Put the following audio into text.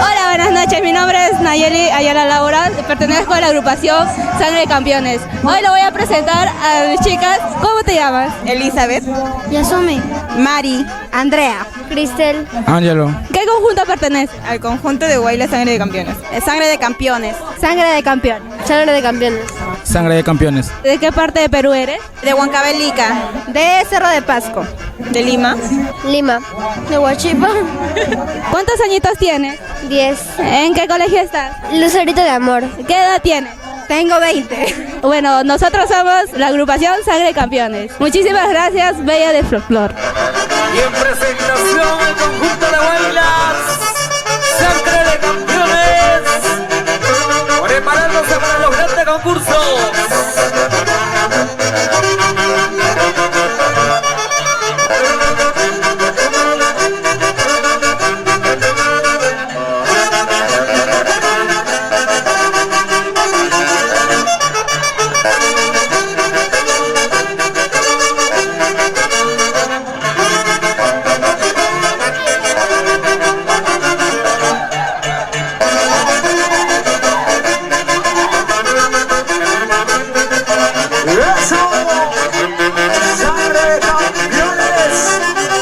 Hola, buenas noches. Mi nombre es Nayeli Ayala Laura. Pertenezco a la agrupación Sangre de Campeones. Hoy le voy a presentar a mis chicas. ¿Cómo te llamas? Elizabeth, Yasumi. Mari, Andrea, Cristel. Ángelo. ¿Qué conjunto pertenece? al conjunto de Guayla Sangre de Campeones. Sangre de Campeones. Sangre de Campeón. Sangre de Campeones. Sangre de campeones. ¿De qué parte de Perú eres? De Huancavelica. De Cerro de Pasco. De Lima. Lima. De Huachipa. ¿Cuántos añitos tienes? 10. ¿En qué colegio estás? Lucerito de amor. ¿Qué edad tienes? Tengo 20. Bueno, nosotros somos la agrupación Sangre de Campeones. Muchísimas gracias, Bella de Folklore. Y en presentación el conjunto de Guaylas, Sangre de Campeones, preparándose para los grandes concursos.